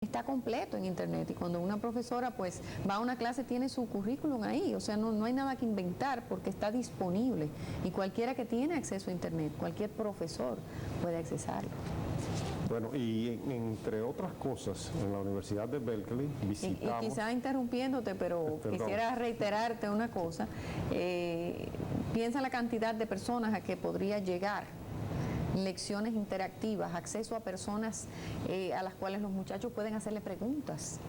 está completo en internet, y cuando una profesora pues va a una clase tiene su currículum ahí, o sea, no hay nada que inventar porque está disponible, y cualquiera que tiene acceso a internet, cualquier profesor puede accesarlo. Bueno, y entre otras cosas, en la Universidad de Berkeley visitamos... Y quizá interrumpiéndote, pero quisiera reiterarte una cosa. Piensa la cantidad de personas a que podría llegar, lecciones interactivas, acceso a personas a las cuales los muchachos pueden hacerle preguntas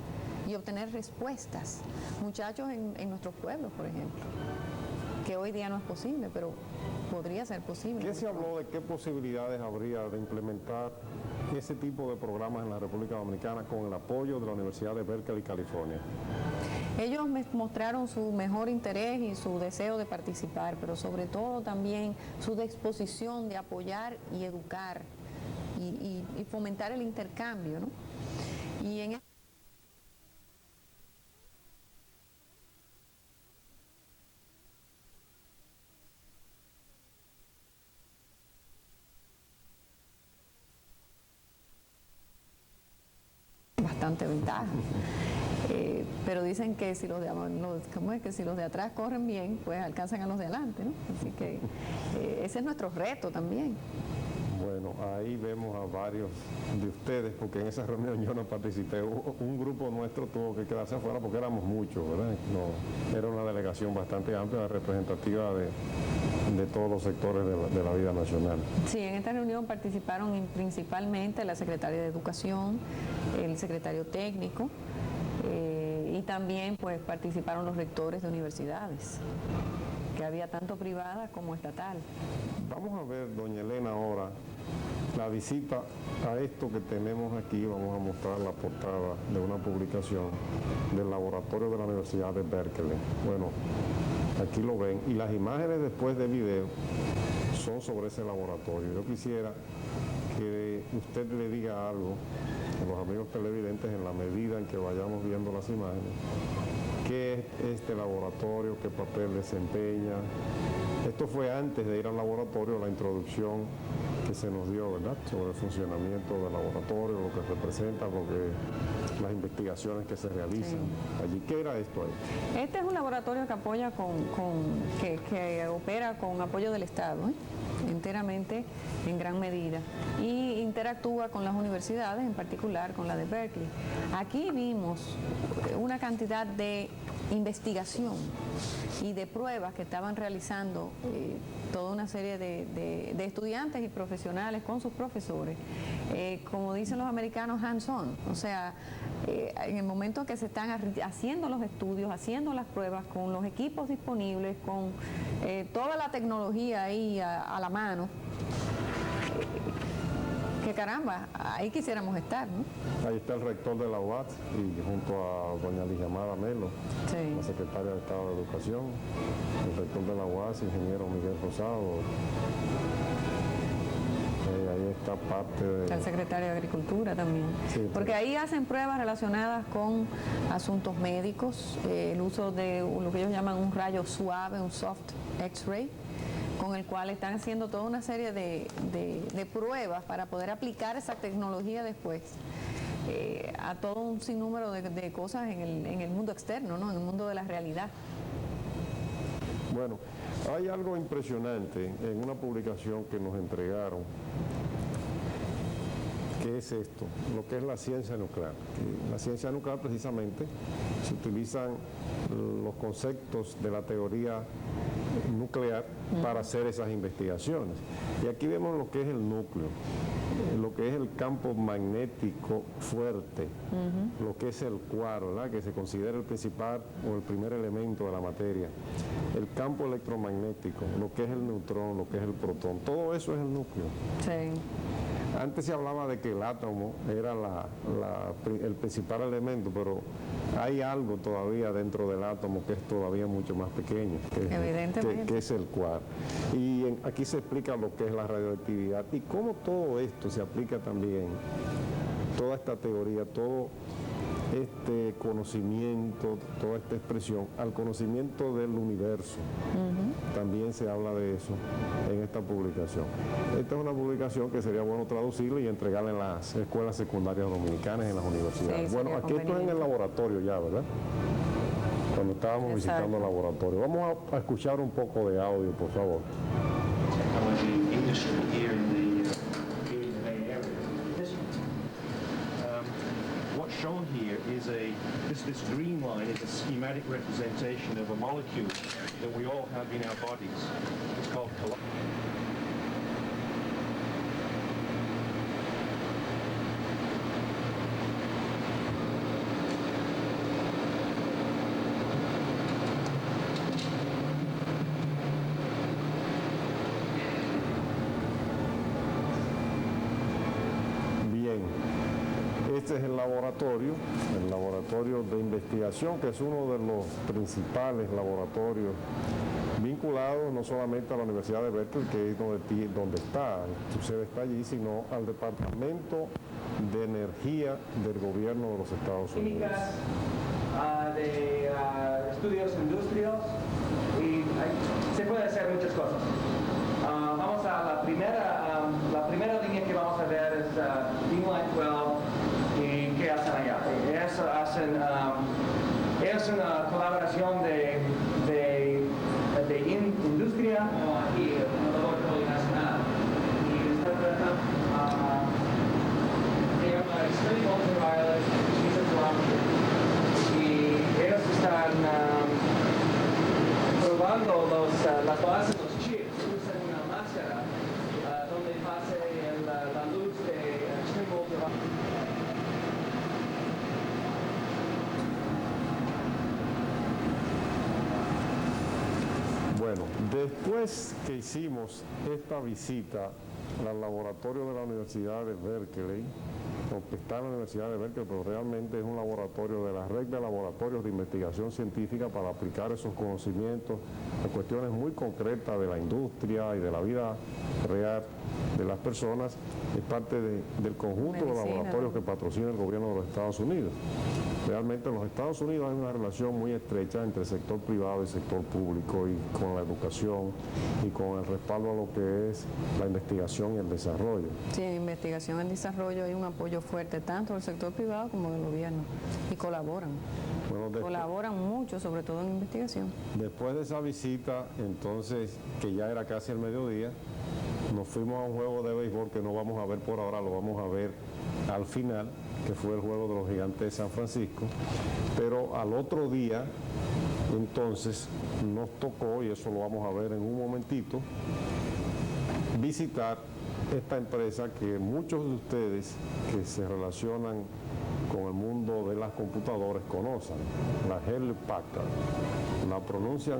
y obtener respuestas. Muchachos en nuestros pueblos, por ejemplo, que hoy día no es posible, pero podría ser posible. ¿Qué se habló de qué posibilidades habría de implementar ese tipo de programas en la República Dominicana con el apoyo de la Universidad de Berkeley, California? Ellos me mostraron su mejor interés y su deseo de participar, pero sobre todo también su disposición de apoyar y educar y fomentar el intercambio, ¿no? Y en bastante ventaja. Pero dicen que si los de atrás corren bien, pues alcanzan a los de adelante, ¿no? Así que ese es nuestro reto también. Bueno, ahí vemos a varios de ustedes, porque en esa reunión yo no participé. Un grupo nuestro tuvo que quedarse afuera porque éramos muchos, ¿verdad? No, era una delegación bastante amplia, representativa de todos los sectores de la vida nacional. Sí, en esta reunión participaron principalmente la secretaria de Educación, el secretario técnico, y también pues participaron los rectores de universidades, que había tanto privada como estatal. Vamos a ver, doña Elena, ahora la visita a esto que tenemos aquí. Vamos a mostrar la portada de una publicación del laboratorio de la Universidad de Berkeley. Bueno, aquí lo ven, y las imágenes después del video son sobre ese laboratorio. Yo quisiera que usted le diga algo a los amigos televidentes en la medida en que vayamos viendo las imágenes. ¿Qué es este laboratorio? ¿Qué papel desempeña? Esto fue antes de ir al laboratorio, la introducción que se nos dio, ¿verdad?, sobre el funcionamiento del laboratorio, lo que representa, las investigaciones que se realizan allí. ¿Qué era esto ahí? Este es un laboratorio que apoya que opera con apoyo del Estado, enteramente, en gran medida, y interactúa con las universidades, en particular con la de Berkeley. Aquí vimos una cantidad de investigación y de pruebas que estaban realizando toda una serie de estudiantes y profesionales con sus profesores, como dicen los americanos, hands-on, o sea, en el momento que se están haciendo los estudios, haciendo las pruebas con los equipos disponibles, con toda la tecnología ahí a la mano, que caramba, ahí quisiéramos estar, ¿no? Ahí está el rector de la UAT y junto a doña Ligiamara Melo, la secretaria de Estado de Educación, el rector de la UAS, ingeniero Miguel Rosado. Ahí está parte de... El secretario de Agricultura también. Sí, porque ahí hacen pruebas relacionadas con asuntos médicos, el uso de lo que ellos llaman un rayo suave, un soft X-ray, con el cual están haciendo toda una serie de pruebas para poder aplicar esa tecnología después a todo un sinnúmero de cosas en el mundo externo, ¿no?, en el mundo de la realidad. Bueno, hay algo impresionante en una publicación que nos entregaron. ¿Qué es esto? Lo que es la ciencia nuclear. La ciencia nuclear, precisamente, se utilizan los conceptos de la teoría nuclear para hacer esas investigaciones. Y aquí vemos lo que es el núcleo, lo que es el campo magnético fuerte, lo que es el quark, ¿verdad?, que se considera el principal o el primer elemento de la materia, el campo electromagnético, lo que es el neutrón, lo que es el protón, todo eso es el núcleo. Sí. Antes se hablaba de que el átomo era el principal elemento, pero hay algo todavía dentro del átomo que es todavía mucho más pequeño, que es el quark. Y aquí se explica lo que es la radioactividad y cómo todo esto se aplica también, toda esta teoría, todo este conocimiento, toda esta expresión, al conocimiento del universo. También se habla de eso en esta publicación. Esta es una publicación que sería bueno traducirla y entregarla en las escuelas secundarias dominicanas, en las universidades. Sí, bueno, aquí esto es en el laboratorio ya, ¿verdad? Cuando estábamos visitando el laboratorio. Vamos a escuchar un poco de audio, por favor. Technology industry here in the Bay Area. What's shown here is this green line is a schematic representation of a molecule that we all have in our bodies. It's called Este es el laboratorio de investigación, que es uno de los principales laboratorios vinculados no solamente a la Universidad de Berkeley, que es donde está, su sede está allí, sino al Departamento de Energía del Gobierno de los Estados Unidos. Químicas, de estudios industriales, y se puede hacer muchas cosas. Vamos a la primera línea que vamos a ver es Inline 12. ¿Y qué hacen allá? Es una colaboración de industria y un laboratorio nacional. Y está tratando de llama Extreme Ultraviolet Piezoelectric. Y ellos están probando las bases de los chips. Usan una máscara donde pase la luz de Extreme Ultraviolet. Bueno, después que hicimos esta visita al laboratorio de la Universidad de Berkeley, o que está en la Universidad de Berkeley, pero realmente es un laboratorio de la red de laboratorios de investigación científica para aplicar esos conocimientos a cuestiones muy concretas de la industria y de la vida real de las personas, es parte del conjunto de laboratorios que patrocina el gobierno de los Estados Unidos. Realmente en los Estados Unidos hay una relación muy estrecha entre el sector privado y el sector público, y con la educación y con el respaldo a lo que es la investigación y el desarrollo. Sí, en investigación y desarrollo hay un apoyo fuerte tanto del sector privado como del gobierno, y colaboran. Bueno, colaboran mucho, sobre todo en investigación. Después de esa visita, entonces, que ya era casi el mediodía, nos fuimos a un juego de béisbol que no vamos a ver por ahora, lo vamos a ver al final, que fue el juego de los Gigantes de San Francisco. Pero al otro día, entonces, nos tocó, y eso lo vamos a ver en un momentito, visitar esta empresa que muchos de ustedes que se relacionan con el mundo de las computadoras conocen, la Hewlett Packard. La pronuncian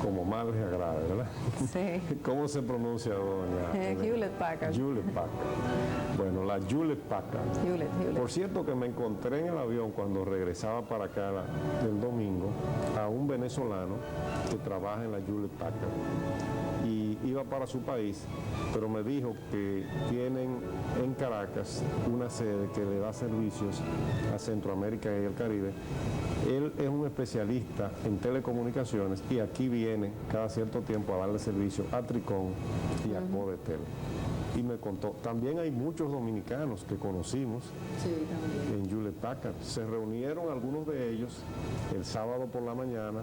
como más les agrade, ¿verdad? Sí. ¿Cómo se pronuncia, doña? Hewlett Packard. Hewlett Packard. Bueno, la Hewlett Packard. Hewlett. Por cierto, que me encontré en el avión cuando regresaba para acá el domingo a un venezolano que trabaja en la Hewlett Packard y iba para su país, pero me dijo que tienen en Caracas una sede que le da servicios a Centroamérica y el Caribe. Él es un especialista en telecomunicaciones y aquí viene cada cierto tiempo a darle servicio a Tricón y a Codetel. Y me contó, también hay muchos dominicanos que conocimos en Hewlett Packard. Se reunieron algunos de ellos el sábado por la mañana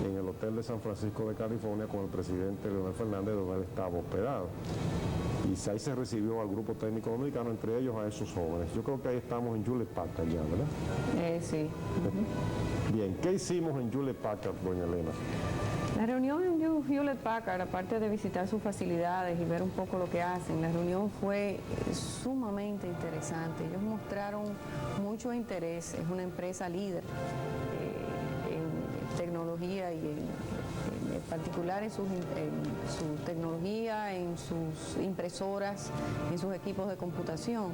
en el Hotel de San Francisco de California con el presidente Leonel Fernández, donde él estaba hospedado. Y ahí se recibió al grupo técnico dominicano, entre ellos a esos jóvenes. Yo creo que ahí estamos en Hewlett Packard ya, ¿verdad? Sí. Bien, ¿qué hicimos en Hewlett Packard, doña Elena? La reunión en Hewlett Packard, aparte de visitar sus facilidades y ver un poco lo que hacen, la reunión fue sumamente interesante. Ellos mostraron mucho interés, es una empresa líder en tecnología y en particular en su tecnología, en sus impresoras, en sus equipos de computación.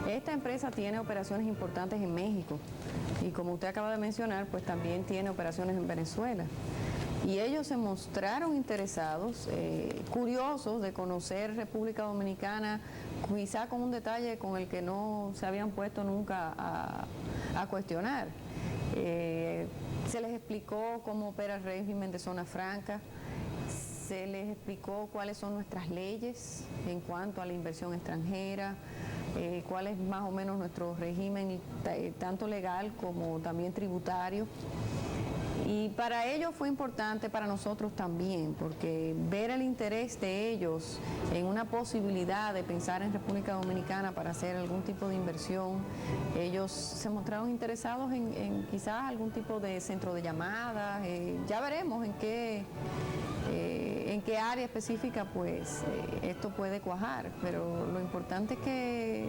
Esta empresa tiene operaciones importantes en México y, como usted acaba de mencionar, pues también tiene operaciones en Venezuela. Y ellos se mostraron interesados, curiosos de conocer República Dominicana quizá con un detalle con el que no se habían puesto nunca a cuestionar. Se les explicó cómo opera el régimen de zona franca, se les explicó cuáles son nuestras leyes en cuanto a la inversión extranjera, cuál es más o menos nuestro régimen tanto legal como también tributario. Y para ellos fue importante, para nosotros también, porque ver el interés de ellos en una posibilidad de pensar en República Dominicana para hacer algún tipo de inversión, ellos se mostraron interesados en quizás algún tipo de centro de llamadas. Ya veremos en qué área específica pues esto puede cuajar, pero lo importante es que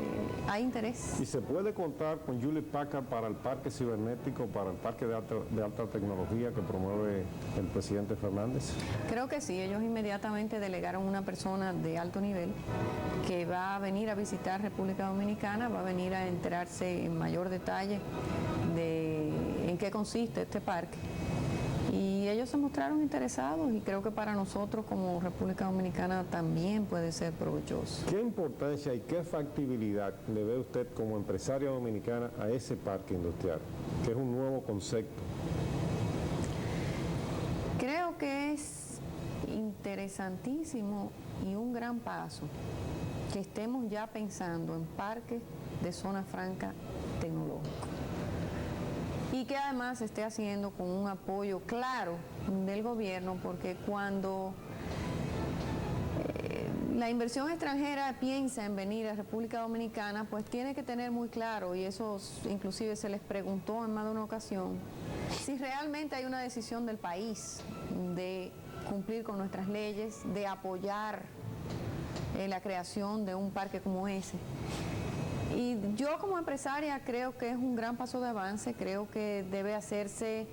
hay interés. ¿Y se puede contar con Hewlett Packard para el parque cibernético, para el parque de alta tecnología que promueve el presidente Fernández? Creo que sí, ellos inmediatamente delegaron una persona de alto nivel que va a venir a visitar República Dominicana, va a venir a enterarse en mayor detalle de en qué consiste este parque. Y ellos se mostraron interesados y creo que para nosotros como República Dominicana también puede ser provechoso. ¿Qué importancia y qué factibilidad le ve usted como empresaria dominicana a ese parque industrial, que es un nuevo concepto? Creo que es interesantísimo y un gran paso que estemos ya pensando en parques de zona franca tecnológico. Y que además se esté haciendo con un apoyo claro del gobierno, porque cuando la inversión extranjera piensa en venir a República Dominicana, pues tiene que tener muy claro, y eso inclusive se les preguntó en más de una ocasión, si realmente hay una decisión del país de cumplir con nuestras leyes, de apoyar la creación de un parque como ese. Y yo como empresaria creo que es un gran paso de avance, creo que debe hacerse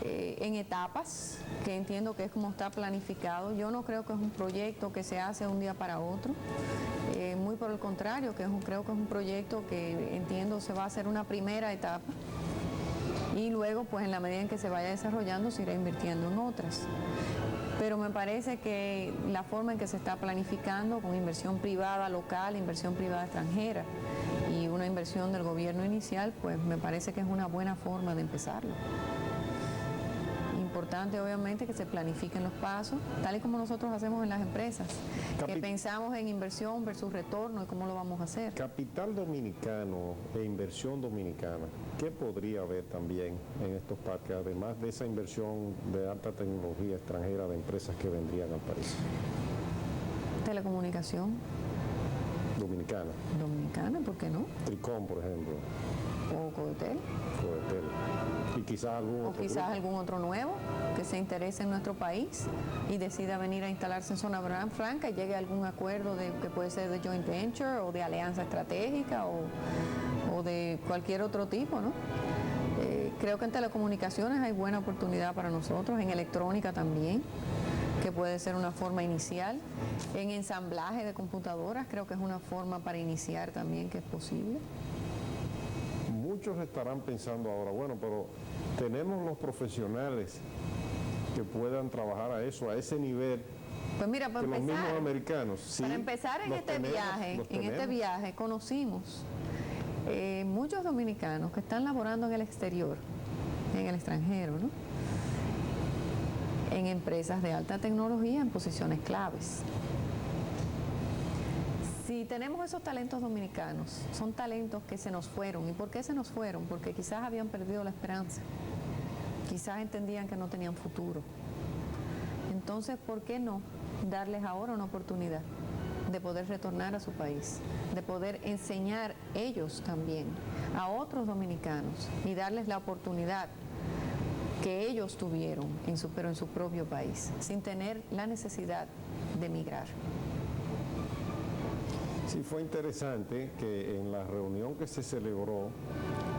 en etapas, que entiendo que es como está planificado. Yo no creo que es un proyecto que se hace de un día para otro, muy por el contrario, creo que es un proyecto que entiendo se va a hacer una primera etapa y luego pues en la medida en que se vaya desarrollando se irá invirtiendo en otras. Pero me parece que la forma en que se está planificando con inversión privada local, inversión privada extranjera y una inversión del gobierno inicial, pues me parece que es una buena forma de empezarlo. Importante obviamente que se planifiquen los pasos, tal y como nosotros hacemos en las empresas, que pensamos en inversión versus retorno y cómo lo vamos a hacer. Capital dominicano e inversión dominicana, ¿qué podría haber también en estos parques, además de esa inversión de alta tecnología extranjera de empresas que vendrían al país? Telecomunicación. Dominicana. Dominicana, ¿por qué no? Tricom, por ejemplo. O Codetel. Codetel. Y quizás algún otro nuevo que se interese en nuestro país y decida venir a instalarse en zona franca y llegue a algún acuerdo que puede ser de joint venture o de alianza estratégica o de cualquier otro tipo, ¿no? Creo que en telecomunicaciones hay buena oportunidad para nosotros, en electrónica también, que puede ser una forma inicial. En ensamblaje de computadoras creo que es una forma para iniciar también que es posible. Muchos estarán pensando ahora, bueno, pero tenemos los profesionales que puedan trabajar a eso, a ese nivel. Pues mira, que los mismos americanos. Sí, para empezar en este viaje conocimos muchos dominicanos que están laborando en el exterior, en el extranjero, ¿no? En empresas de alta tecnología en posiciones claves. Si tenemos esos talentos dominicanos, son talentos que se nos fueron. ¿Y por qué se nos fueron? Porque quizás habían perdido la esperanza, quizás entendían que no tenían futuro. Entonces, ¿por qué no darles ahora una oportunidad de poder retornar a su país, de poder enseñar ellos también a otros dominicanos y darles la oportunidad que ellos tuvieron, pero en su propio país, sin tener la necesidad de emigrar? Sí, fue interesante que en la reunión que se celebró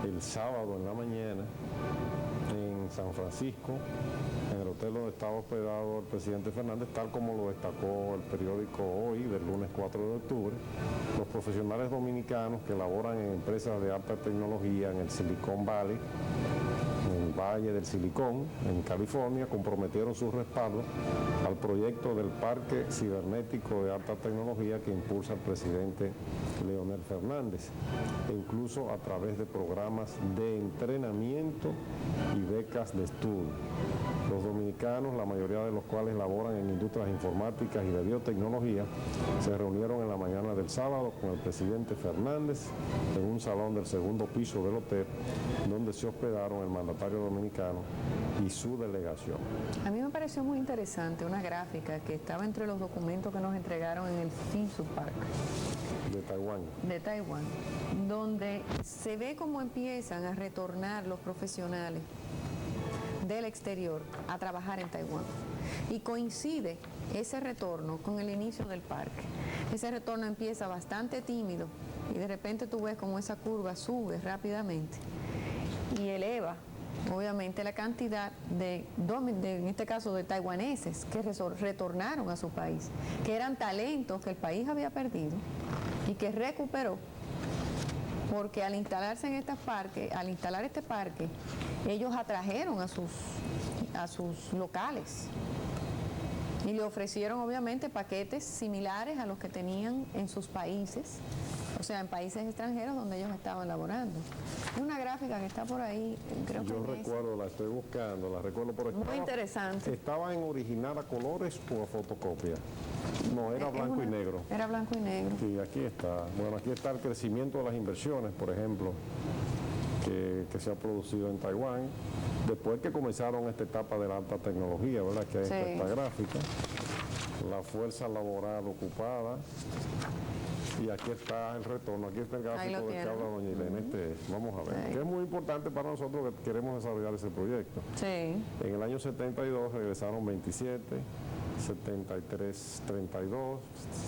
el sábado en la mañana en San Francisco, en el hotel donde estaba hospedado el presidente Fernández, tal como lo destacó el periódico Hoy, del lunes 4 de octubre, los profesionales dominicanos que laboran en empresas de alta tecnología en el Silicon Valley, en el Valle del Silicón, en California, comprometieron su respaldo al proyecto del Parque Cibernético de Alta Tecnología que impulsa el presidente Leonel Fernández, e incluso a través de programas de entrenamiento y becas de estudio. Los dominicanos, la mayoría de los cuales laboran en industrias informáticas y de biotecnología, se reunieron en la mañana del sábado con el presidente Fernández en un salón del segundo piso del hotel, donde se hospedaron el mandatario dominicano y su delegación. A mí me pareció muy interesante una gráfica que estaba entre los documentos que nos entregaron en el Hsinchu Park de Taiwán, donde se ve cómo empiezan a retornar los profesionales del exterior a trabajar en Taiwán. Y coincide ese retorno con el inicio del parque. Ese retorno empieza bastante tímido y de repente tú ves cómo esa curva sube rápidamente y eleva obviamente la cantidad en este caso de taiwaneses que retornaron a su país, que eran talentos que el país había perdido y que recuperó, porque al instalarse en al instalar este parque, ellos atrajeron a sus locales y le ofrecieron obviamente paquetes similares a los que tenían en sus países, o sea, en países extranjeros donde ellos estaban laborando. Es una gráfica que está por ahí, creo que yo recuerdo, la estoy buscando, la recuerdo por aquí. Muy interesante. ¿Estaba en original a colores o a fotocopia? No, era blanco y negro. Era blanco y negro. Sí, aquí está. Bueno, aquí está el crecimiento de las inversiones, por ejemplo, que se ha producido en Taiwán, después que comenzaron esta etapa de la alta tecnología, ¿verdad? Que hay esta gráfica. La fuerza laboral ocupada. Y aquí está el retorno, aquí está el gráfico del que habla doña Irene. Vamos a ver, que es muy importante para nosotros que queremos desarrollar ese proyecto. Sí. En el año 72 regresaron 27, 73, 32,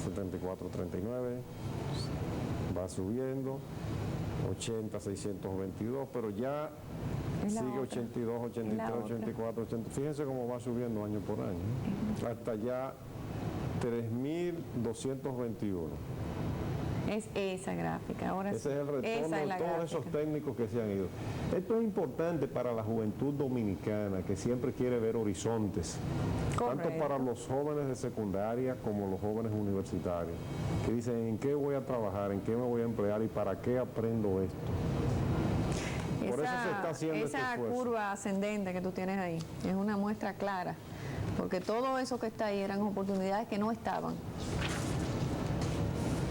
74, 39, va subiendo, 80, 622, pero ya sigue 82, 83, 84, 80. Fíjense cómo va subiendo año por año, hasta ya 3.221. Es esa gráfica. Ahora ese es el retorno de todos esos técnicos que se han ido. Esto es importante para la juventud dominicana que siempre quiere ver horizontes, tanto para los jóvenes de secundaria como los jóvenes universitarios, que dicen en qué voy a trabajar, en qué me voy a emplear y para qué aprendo esto. Por eso se está haciendo este esfuerzo. Esa curva ascendente que tú tienes ahí es una muestra clara, porque todo eso que está ahí eran oportunidades que no estaban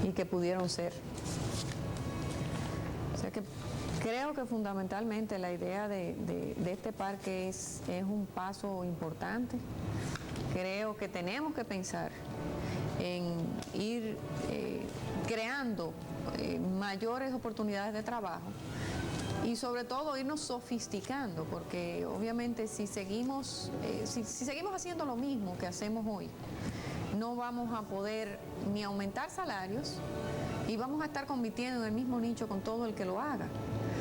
y que pudieron ser. O sea que creo que fundamentalmente la idea de este parque es un paso importante. Creo que tenemos que pensar en ir creando mayores oportunidades de trabajo y sobre todo irnos sofisticando, porque obviamente si seguimos haciendo lo mismo que hacemos hoy, no vamos a poder ni aumentar salarios y vamos a estar compitiendo en el mismo nicho con todo el que lo haga.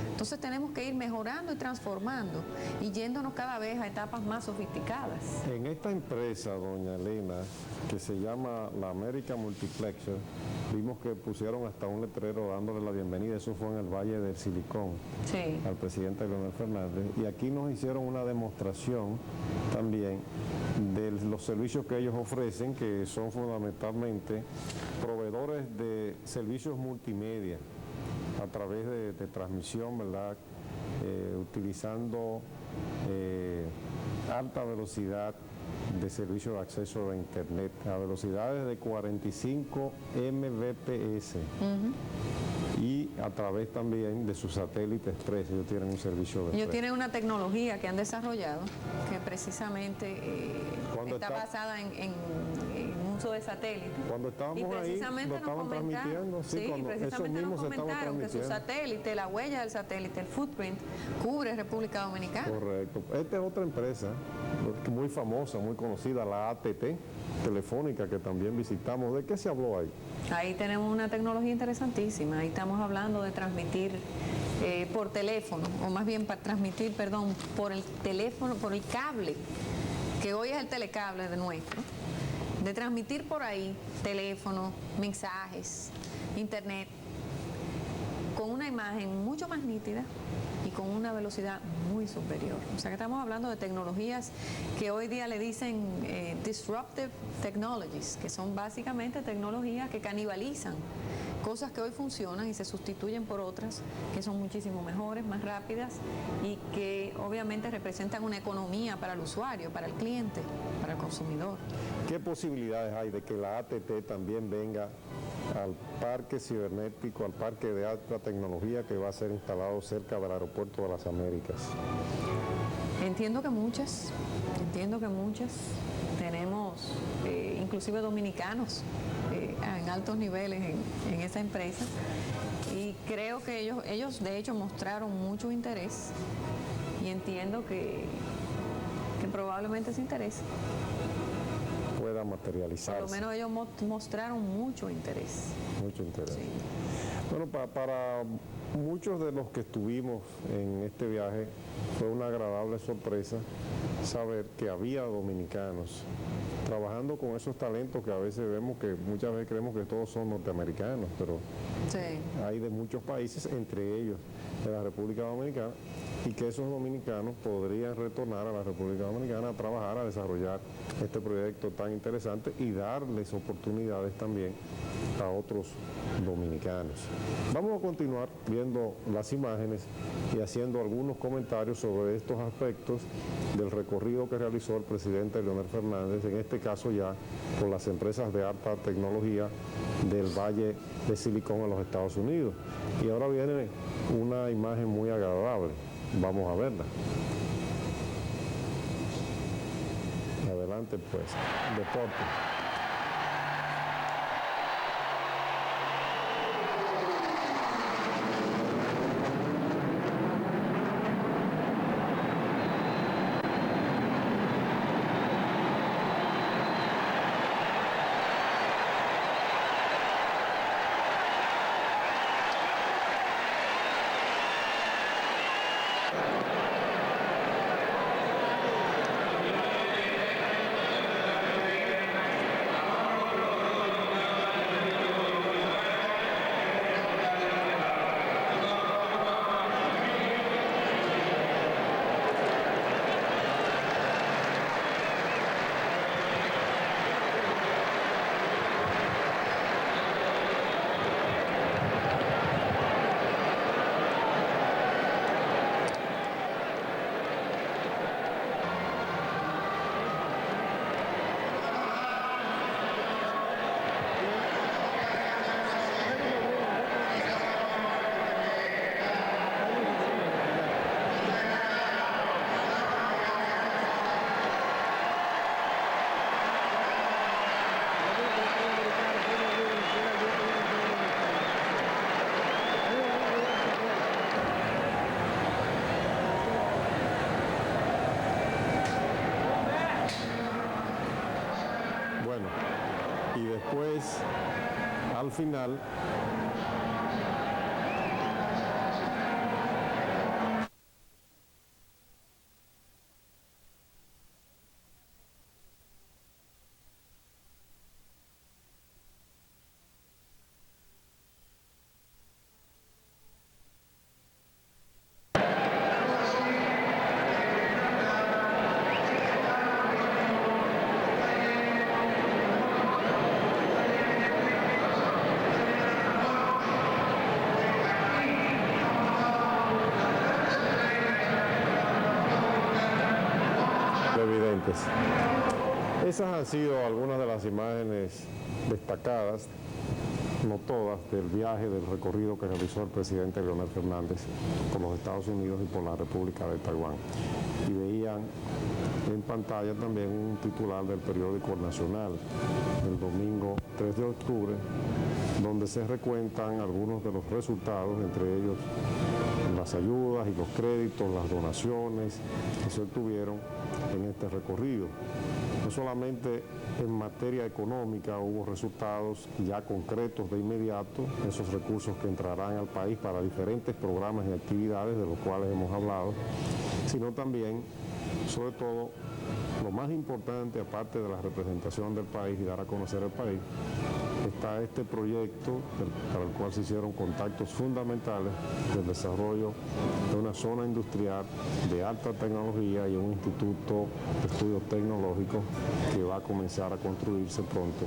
Entonces tenemos que ir mejorando y transformando y yéndonos cada vez a etapas más sofisticadas. En esta empresa, doña Elena, que se llama la América Multiplexer, vimos que pusieron hasta un letrero dándole la bienvenida, eso fue en el Valle del Silicón, sí, al presidente Leonel Fernández, y aquí nos hicieron una demostración también de los servicios que ellos ofrecen, que son fundamentalmente proveedores de servicios multimedia a través de transmisión, ¿verdad? Utilizando alta velocidad de servicio de acceso a internet a velocidades de 45 Mbps. Y a través también de sus satélites express, ellos tienen un servicio de ellos tienen una tecnología que han desarrollado que precisamente está basada en uso de satélite. Cuando estábamos y precisamente ahí, lo estaban transmitiendo, sí, cuando precisamente esos mismos nos comentaron que su satélite, la huella del satélite, el footprint, cubre República Dominicana. Correcto. Esta es otra empresa muy famosa, muy conocida, la AT&T Telefónica, que también visitamos. ¿De qué se habló ahí? Ahí tenemos una tecnología interesantísima. Ahí estamos hablando de transmitir por teléfono, o más bien para transmitir, perdón, por el teléfono, por el cable, que hoy es el telecable de nuestro, de transmitir por ahí teléfono, mensajes, internet, con una imagen mucho más nítida y con una una velocidad muy superior. O sea que estamos hablando de tecnologías que hoy día le dicen disruptive technologies, que son básicamente tecnologías que canibalizan cosas que hoy funcionan y se sustituyen por otras que son muchísimo mejores, más rápidas y que obviamente representan una economía para el usuario, para el cliente, para el consumidor. ¿Qué posibilidades hay de que la AT&T también venga al parque cibernético, al parque de alta tecnología que va a ser instalado cerca del Aeropuerto de las Américas? Entiendo que muchas. Tenemos inclusive dominicanos en altos niveles en esa empresa y creo que ellos de hecho mostraron mucho interés y entiendo que probablemente ese interés pueda materializarse. por lo menos ellos mostraron mucho interés. Mucho interés. Sí. Bueno, para muchos de los que estuvimos en este viaje fue una agradable sorpresa saber que había dominicanos trabajando con esos talentos que a veces vemos que muchas veces creemos que todos son norteamericanos, pero Sí. hay de muchos países, entre ellos de la República Dominicana, y que esos dominicanos podrían retornar a la República Dominicana a trabajar, a desarrollar este proyecto tan interesante y darles oportunidades también a otros dominicanos. Vamos a continuar viendo las imágenes y haciendo algunos comentarios sobre estos aspectos del recorrido que realizó el presidente Leonel Fernández, en este caso ya con las empresas de alta tecnología del Valle de Silicón en los Estados Unidos. Y ahora viene una imagen muy agradable. Vamos a verla. Adelante pues, deporte. Bueno, y después, al final, evidentes. Esas han sido algunas de las imágenes destacadas, no todas, del viaje, del recorrido que realizó el presidente Leonel Fernández por los Estados Unidos y por la República de Taiwán. Y veían en pantalla también un titular del periódico Nacional, el domingo 3 de octubre, donde se recuentan algunos de los resultados, entre ellos las ayudas y los créditos, las donaciones que se obtuvieron en este recorrido. No solamente en materia económica hubo resultados ya concretos de inmediato, esos recursos que entrarán al país para diferentes programas y actividades de los cuales hemos hablado, sino también, sobre todo, lo más importante, aparte de la representación del país y dar a conocer el país, está este proyecto para el cual se hicieron contactos fundamentales del desarrollo de una zona industrial de alta tecnología y un instituto de estudios tecnológicos que va a comenzar a construirse pronto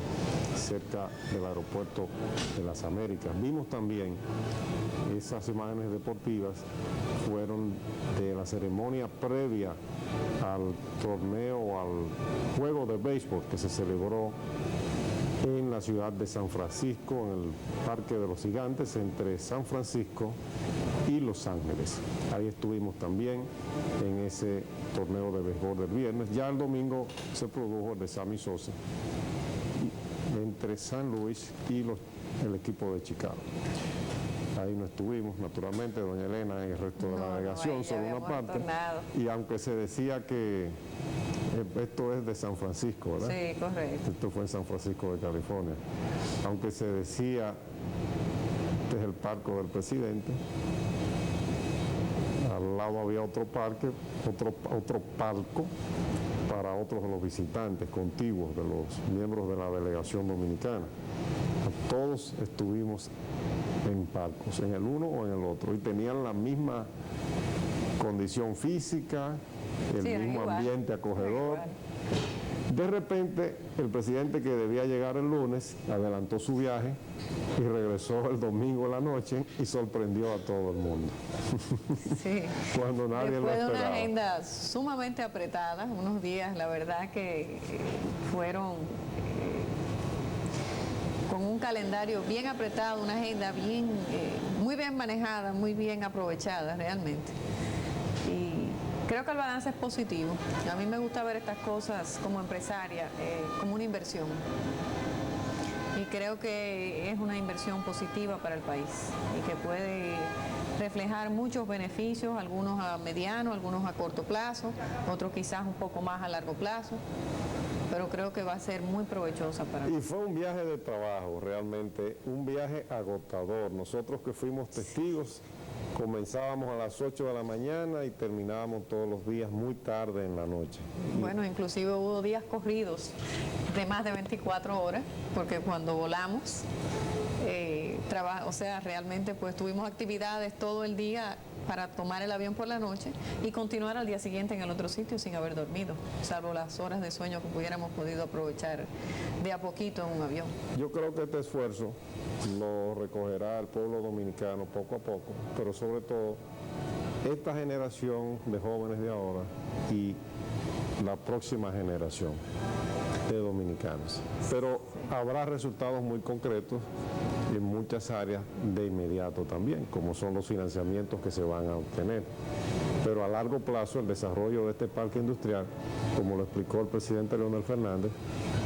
cerca del aeropuerto de las Américas. Vimos también esas imágenes deportivas, fueron de la ceremonia previa al torneo, al juego de béisbol que se celebró en la ciudad de San Francisco, en el Parque de los Gigantes, entre San Francisco y Los Ángeles. Ahí estuvimos también en ese torneo de béisbol del viernes. Ya el domingo se produjo el de Sammy Sosa entre San Luis y el equipo de Chicago. Ahí no estuvimos, naturalmente, doña Elena y el resto de la delegación, solo una parte. Y aunque se decía que esto es de San Francisco, ¿verdad? Sí, correcto. Esto fue en San Francisco de California. Aunque se decía, este es el parque del presidente, al lado había otro parque, otro palco para otros de los visitantes contiguos de los miembros de la delegación dominicana. Todos estuvimos en palcos, en el uno o en el otro, y tenían la misma condición física, el mismo ambiente acogedor. De repente, el presidente, que debía llegar el lunes, adelantó su viaje y regresó el domingo en la noche y sorprendió a todo el mundo. Sí. Cuando nadie lo esperaba. Después de una agenda sumamente apretada, unos días, la verdad que fueron con un calendario bien apretado, una agenda bien, muy bien manejada, muy bien aprovechada realmente. Y creo que el balance es positivo. A mí me gusta ver estas cosas como empresaria, como una inversión. Y creo que es una inversión positiva para el país y que puede reflejar muchos beneficios, algunos a mediano, algunos a corto plazo, otros quizás un poco más a largo plazo. Pero creo que va a ser muy provechosa para nosotros. Y fue un viaje de trabajo, realmente, un viaje agotador. Nosotros que fuimos testigos, comenzábamos a las 8 de la mañana y terminábamos todos los días muy tarde en la noche. Bueno, inclusive hubo días corridos de más de 24 horas, porque cuando volamos, o sea, realmente pues tuvimos actividades todo el día para tomar el avión por la noche y continuar al día siguiente en el otro sitio sin haber dormido, salvo las horas de sueño que hubiéramos podido aprovechar de a poquito en un avión. Yo creo que este esfuerzo lo recogerá el pueblo dominicano poco a poco, pero sobre todo esta generación de jóvenes de ahora y la próxima generación de dominicanos. Pero habrá resultados muy concretos en muchas áreas de inmediato también, como son los financiamientos que se van a obtener. Pero a largo plazo el desarrollo de este parque industrial, como lo explicó el presidente Leonel Fernández,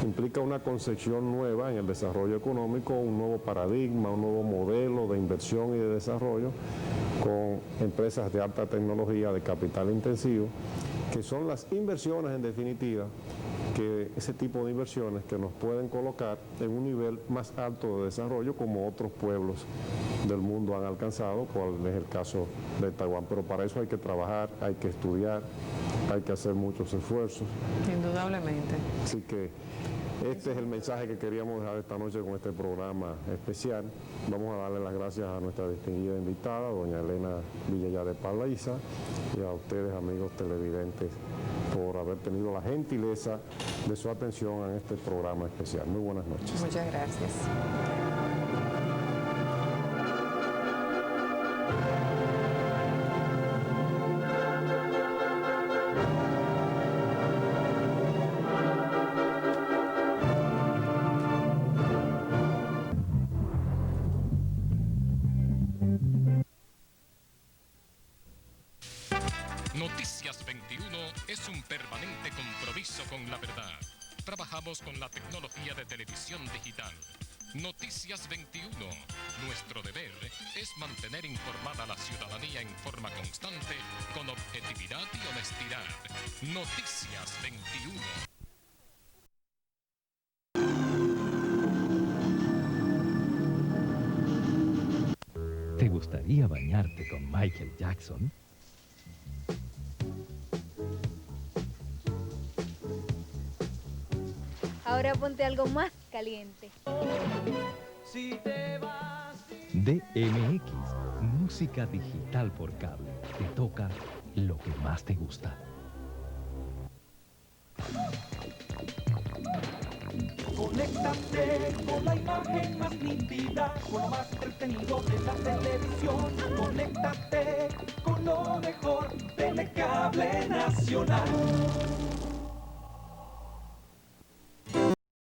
implica una concepción nueva en el desarrollo económico, un nuevo paradigma, un nuevo modelo de inversión y de desarrollo con empresas de alta tecnología, de capital intensivo, que son las inversiones en definitiva, que ese tipo de inversiones que nos pueden colocar en un nivel más alto de desarrollo como otros pueblos del mundo han alcanzado, cual es el caso de Taiwán. Pero para eso hay que trabajar, hay que estudiar, hay que hacer muchos esfuerzos. Indudablemente. Así que este es el mensaje que queríamos dejar esta noche con este programa especial. Vamos a darle las gracias a nuestra distinguida invitada, doña Elena Villallar de Palaiza, y a ustedes, amigos televidentes, por haber tenido la gentileza de su atención en este programa especial. Muy buenas noches. Muchas gracias. Noticias 21 es un permanente compromiso con la verdad. Trabajamos con la tecnología de televisión digital. Noticias 21. Nuestro deber es mantener informada a la ciudadanía en forma constante, con objetividad y honestidad. Noticias 21. ¿Te gustaría bañarte con Michael Jackson? Ahora ponte algo más caliente. DMX, música digital por cable. Te toca lo que más te gusta. Conéctate con la imagen más nítida, con lo más entretenido de la televisión. Conéctate con lo mejor del cable nacional.